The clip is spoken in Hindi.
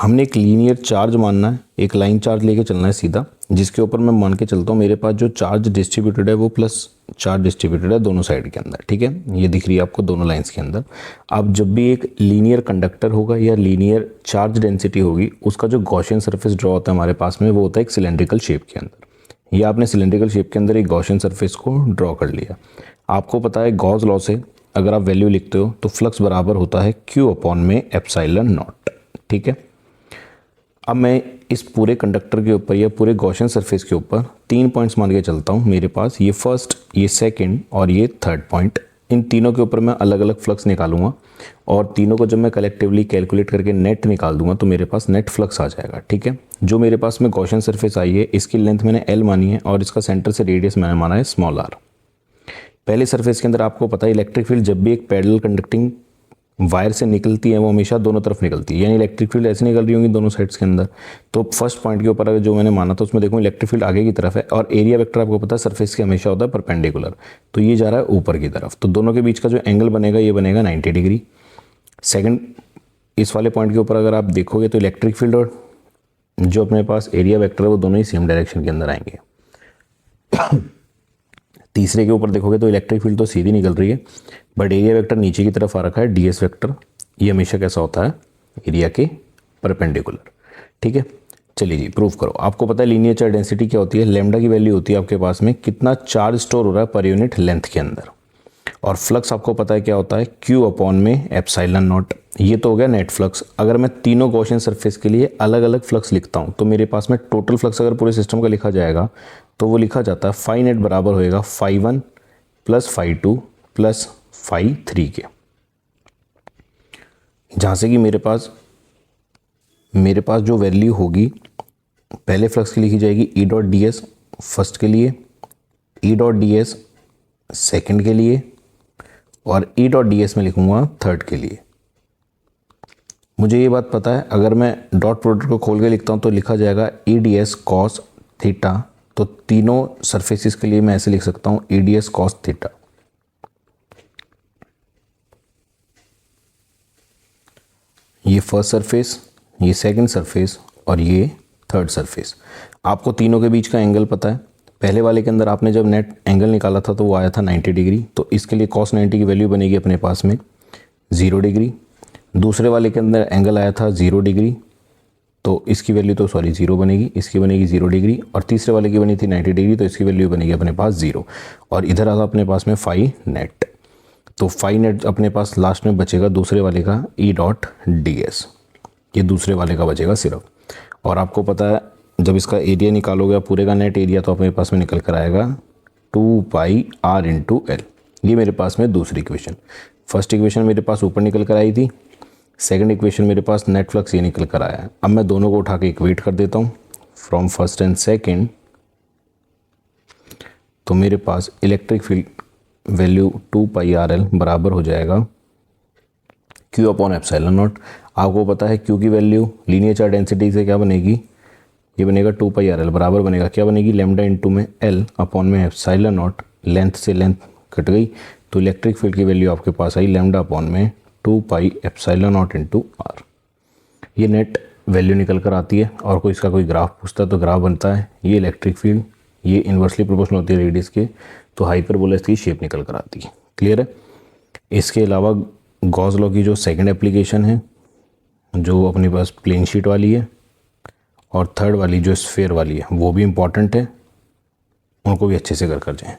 हमने एक लीनियर चार्ज मानना है, एक लाइन चार्ज लेके चलना है सीधा, जिसके ऊपर मैं मान के चलता हूँ मेरे पास जो चार्ज डिस्ट्रीब्यूटेड है वो प्लस चार्ज डिस्ट्रीब्यूटेड है दोनों साइड के अंदर, ठीक है, ये दिख रही है आपको दोनों लाइंस के अंदर। अब जब भी एक लीनियर कंडक्टर होगा या लीनियर चार्ज डेंसिटी होगी, उसका जो गॉसियन सरफेस ड्रॉ होता है हमारे पास में, वो होता है एक सिलेंड्रिकल शेप के अंदर। ये आपने सिलेंड्रिकल शेप के अंदर एक गॉसियन सरफेस को ड्रॉ कर लिया। आपको पता है गॉस लॉ से अगर आप वैल्यू लिखते हो तो फ्लक्स बराबर होता है Q अपॉन में एप्सिलॉन नॉट, ठीक है। अब मैं इस पूरे कंडक्टर के ऊपर या पूरे गॉसियन सरफेस के ऊपर 3 पॉइंट्स मान के चलता हूँ। मेरे पास ये फर्स्ट, ये सेकंड और ये थर्ड पॉइंट, इन तीनों के ऊपर मैं अलग अलग फ्लक्स निकालूंगा और तीनों को जब मैं कलेक्टिवली कैलकुलेट करके नेट निकाल दूंगा तो मेरे पास नेट फ्लक्स आ जाएगा, ठीक है। जो मेरे पास में गॉसियन सरफेस आई है, इसकी लेंथ मैंने L मानी है और इसका सेंटर से रेडियस मैंने माना है स्मॉल r। पहले सरफेस के अंदर आपको पता है इलेक्ट्रिक फील्ड जब भी एक पैरेलल कंडक्टिंग वायर से निकलती है वो हमेशा दोनों तरफ निकलती है, यानी इलेक्ट्रिक फील्ड ऐसे निकल रही होंगी दोनों साइड्स के अंदर। तो फर्स्ट पॉइंट के ऊपर अगर जो मैंने माना था उसमें देखो इलेक्ट्रिक फील्ड आगे की तरफ है और एरिया वेक्टर आपको पता है सरफेस के हमेशा होता है परपेंडिकुलर, तो ये जा रहा है ऊपर की तरफ, तो दोनों के बीच का जो एंगल बनेगा ये बनेगा 90 डिग्री। सेकेंड, इस वाले पॉइंट के ऊपर अगर आप देखोगे तो इलेक्ट्रिक फील्ड और जो अपने पास एरिया वेक्टर है वो दोनों ही सेम डायरेक्शन के अंदर आएंगे। तीसरे के ऊपर देखोगे तो इलेक्ट्रिक फील्ड तो सीधी निकल रही है बट एरिया वेक्टर नीचे की तरफ आ रखा है, ds वेक्टर, ये हमेशा कैसा होता है एरिया के परपेंडिकुलर, ठीक है। चलिए जी प्रूव करो। आपको पता है लीनियर चार्ज डेंसिटी क्या होती है, लैम्डा की वैल्यू होती है आपके पास में कितना चार्ज स्टोर हो रहा है पर यूनिट लेंथ के अंदर, और फ्लक्स आपको पता है क्या होता है Q अपॉन में एप्सिलॉन नॉट। ये तो हो गया नेट फ्लक्स। अगर मैं तीनों गॉसियन सरफेस के लिए अलग अलग फ्लक्स लिखता हूँ तो मेरे पास में टोटल फ्लक्स अगर पूरे सिस्टम का लिखा जाएगा तो वो लिखा जाता है फाई नेट बराबर होएगा phi 1 plus phi 2 plus phi 3 के, जहाँ से कि मेरे पास जो वैल्यू होगी पहले फ्लक्स की लिखी जाएगी E dot D S first के लिए, E dot D S second के लिए और E डॉट डी एस में लिखूंगा थर्ड के लिए। मुझे ये बात पता है अगर मैं डॉट प्रोडक्ट को खोल के लिखता हूँ तो लिखा जाएगा E D S cos theta, तो तीनों सरफेसिस के लिए मैं ऐसे लिख सकता हूँ E D S cos theta. ये फर्स्ट सरफेस, ये सेकंड सरफेस और ये थर्ड सरफेस। आपको तीनों के बीच का एंगल पता है। पहले वाले के अंदर आपने जब नेट एंगल निकाला था तो वो आया था 90 डिग्री, तो इसके लिए cos 90 की वैल्यू बनेगी अपने पास में 0 डिग्री। दूसरे वाले के अंदर एंगल आया था 0 डिग्री, तो इसकी वैल्यू तो 0 बनेगी, इसकी बनेगी 0 डिग्री, और तीसरे वाले की बनी थी 90 डिग्री तो इसकी वैल्यू बनेगी अपने पास 0, और इधर आता अपने पास में फाई नेट। तो फाई नेट अपने पास लास्ट में बचेगा दूसरे वाले का E डॉट डी एस, ये दूसरे वाले का बचेगा सिर्फ। और आपको पता है जब इसका एरिया निकालोगे पूरे का नेट एरिया तो अपने पास में निकल कर आएगा 2 पाई r इंटू एल। ये मेरे पास में दूसरी इक्वेशन। फर्स्ट इक्वेशन मेरे पास ऊपर निकल कर आई थी, सेकंड इक्वेशन मेरे पास नेट फ्लक्स ये निकल कर आया है। अब मैं दोनों को उठा के इक्वेट कर देता हूँ फ्रॉम फर्स्ट एंड सेकंड, तो मेरे पास इलेक्ट्रिक फील्ड वैल्यू 2 पाई आर एल बराबर हो जाएगा Q अपॉन एप्सिलॉन नॉट। आपको पता है Q की वैल्यू लीनियर चार्ज डेंसिटी से क्या बनेगी, ये बनेगा 2 पाई आर एल बराबर बनेगा क्या बनेगी लैम्डा इंटू में L अपॉन में एप्सिलॉन नॉट। लेंथ से लेंथ कट गई तो इलेक्ट्रिक फील्ड की वैल्यू आपके पास आई लैम्डा अपॉन में 2 pi epsilon nought into R. ये नेट वैल्यू निकल कर आती है, और कोई इसका कोई ग्राफ पूछता है तो ग्राफ बनता है ये इलेक्ट्रिक फील्ड, ये इन्वर्सली प्रोपोर्शनल होती है रेडियस के, तो हाइपरबोला इसकी शेप निकल कर आती है। क्लियर है। इसके अलावा गॉस लॉ की जो सेकंड एप्लीकेशन है जो अपने पास प्लेन शीट वाली है, और थर्ड वाली जो स्फीयर वाली है वो भी इम्पॉर्टेंट है, उनको भी अच्छे से कर जाएं।